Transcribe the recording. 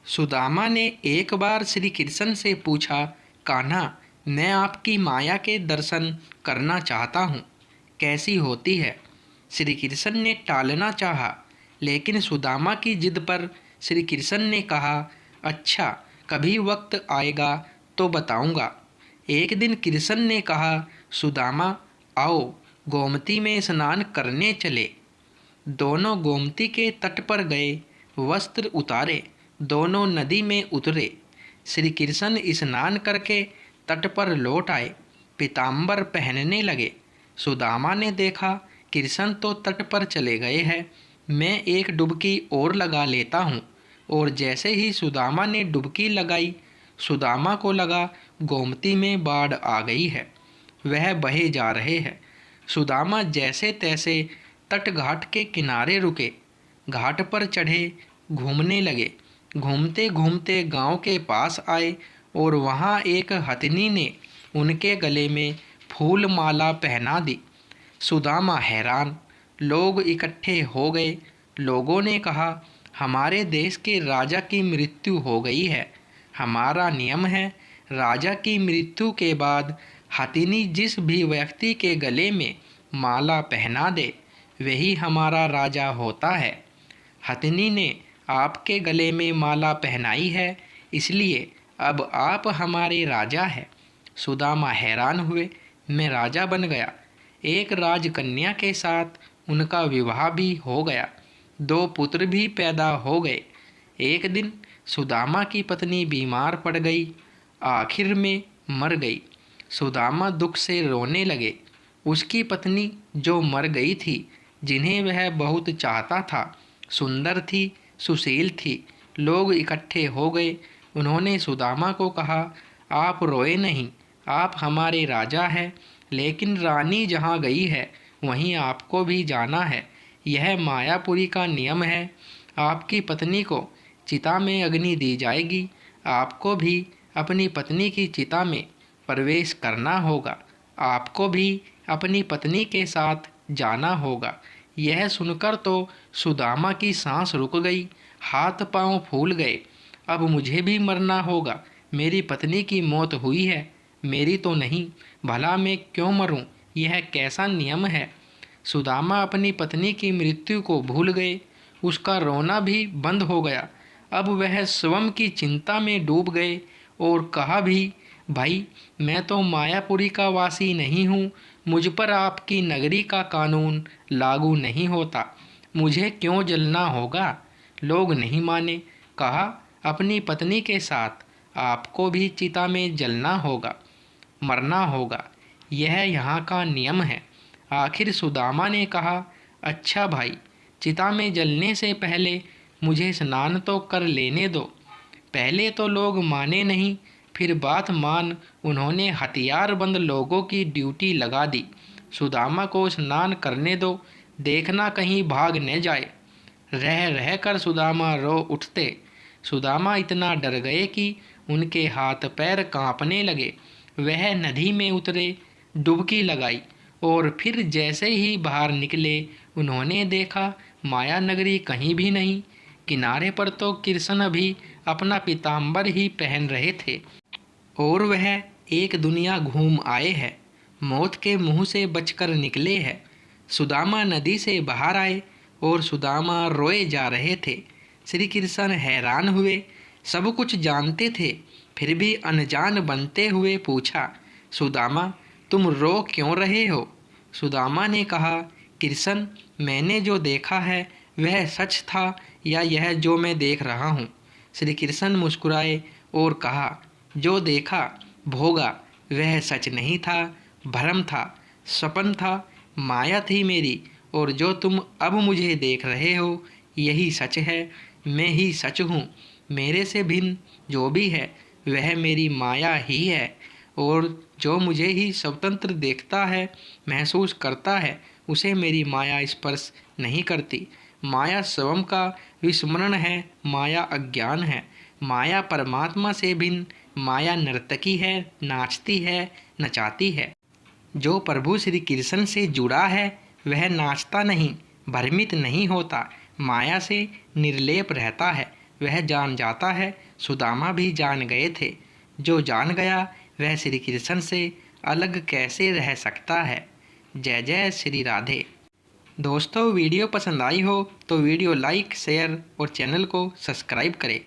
सुदामा ने एक बार श्री कृष्ण से पूछा, कान्हा, मैं आपकी माया के दर्शन करना चाहता हूँ, कैसी होती है? श्री कृष्ण ने टालना चाहा, लेकिन सुदामा की जिद पर श्री कृष्ण ने कहा, अच्छा, कभी वक्त आएगा तो बताऊंगा। एक दिन कृष्ण ने कहा, सुदामा, आओ, गोमती में स्नान करने चले। दोनों गोमती के तट पर गए, वस्त्र उतारे, दोनों नदी में उतरे। श्री कृष्ण स्नान करके तट पर लौट आए, पीताम्बर पहनने लगे। सुदामा ने देखा, कृष्ण तो तट पर चले गए हैं, मैं एक डुबकी और लगा लेता हूँ। और जैसे ही सुदामा ने डुबकी लगाई, सुदामा को लगा गोमती में बाढ़ आ गई है, वह बहे जा रहे हैं। सुदामा जैसे तैसे तट घाट के किनारे रुके, घाट पर चढ़े, घूमने लगे। घूमते घूमते गांव के पास आए और वहां एक हथिनी ने उनके गले में फूल माला पहना दी। सुदामा हैरान, लोग इकट्ठे हो गए। लोगों ने कहा, हमारे देश के राजा की मृत्यु हो गई है। हमारा नियम है, राजा की मृत्यु के बाद हथिनी जिस भी व्यक्ति के गले में माला पहना दे, वही हमारा राजा होता है। हथिनी ने आपके गले में माला पहनाई है, इसलिए अब आप हमारे राजा हैं। सुदामा हैरान हुए, मैं राजा बन गया। एक राजकन्या के साथ उनका विवाह भी हो गया, 2 पुत्र भी पैदा हो गए। एक दिन सुदामा की पत्नी बीमार पड़ गई, आखिर में मर गई। सुदामा दुख से रोने लगे। उसकी पत्नी जो मर गई थी, जिन्हें वह बहुत चाहता था, सुंदर थी, सुशील थी। लोग इकट्ठे हो गए। उन्होंने सुदामा को कहा, आप रोए नहीं, आप हमारे राजा हैं, लेकिन रानी जहाँ गई है वहीं आपको भी जाना है। यह मायापुरी का नियम है। आपकी पत्नी को चिता में अग्नि दी जाएगी, आपको भी अपनी पत्नी की चिता में प्रवेश करना होगा, आपको भी अपनी पत्नी के साथ जाना होगा। यह सुनकर तो सुदामा की सांस रुक गई, हाथ पांव फूल गए। अब मुझे भी मरना होगा। मेरी पत्नी की मौत हुई है, मेरी तो नहीं। भला मैं क्यों मरूं? यह कैसा नियम है? सुदामा अपनी पत्नी की मृत्यु को भूल गए। उसका रोना भी बंद हो गया। अब वह स्वयं की चिंता में डूब गए और कहा भी, भाई, मैं तो मायापुरी का वासी नहीं हूँ, मुझ पर आपकी नगरी का कानून लागू नहीं होता, मुझे क्यों जलना होगा? लोग नहीं माने। कहा, अपनी पत्नी के साथ आपको भी चिता में जलना होगा, मरना होगा, यह यहाँ का नियम है। आखिर सुदामा ने कहा, अच्छा भाई, चिता में जलने से पहले मुझे स्नान तो कर लेने दो। पहले तो लोग माने नहीं, फिर बात मान उन्होंने हथियारबंद लोगों की ड्यूटी लगा दी। सुदामा को स्नान करने दो, देखना कहीं भाग न जाए। रह रह कर सुदामा रो उठते। सुदामा इतना डर गए कि उनके हाथ पैर कांपने लगे। वह नदी में उतरे, डुबकी लगाई और फिर जैसे ही बाहर निकले, उन्होंने देखा माया नगरी कहीं भी नहीं। किनारे पर तो कृष्ण भी अपना पीताम्बर ही पहन रहे थे और वह एक दुनिया घूम आए हैं, मौत के मुंह से बचकर निकले हैं। सुदामा नदी से बाहर आए और सुदामा रोए जा रहे थे। श्री कृष्ण हैरान हुए, सब कुछ जानते थे, फिर भी अनजान बनते हुए पूछा, सुदामा, तुम रो क्यों रहे हो? सुदामा ने कहा, कृष्ण, मैंने जो देखा है वह सच था या यह जो मैं देख रहा हूँ? श्री कृष्ण मुस्कुराए और कहा, जो देखा भोगा वह सच नहीं था, भ्रम था, सपन था, माया थी मेरी। और जो तुम अब मुझे देख रहे हो यही सच है, मैं ही सच हूँ। मेरे से भिन्न जो भी है वह मेरी माया ही है, और जो मुझे ही स्वतंत्र देखता है, महसूस करता है, उसे मेरी माया स्पर्श नहीं करती। माया स्वयं का विस्मरण है, माया अज्ञान है। माया परमात्मा से भिन्न, माया नर्तकी है, नाचती है, नचाती है। जो प्रभु श्री कृष्ण से जुड़ा है वह नाचता नहीं, भ्रमित नहीं होता, माया से निर्लेप रहता है। वह जान जाता है, सुदामा भी जान गए थे। जो जान गया वह श्री कृष्ण से अलग कैसे रह सकता है। जय जय श्री राधे। दोस्तों वीडियो पसंद आई हो तो वीडियो लाइक, शेयर और चैनल को सब्सक्राइब करें।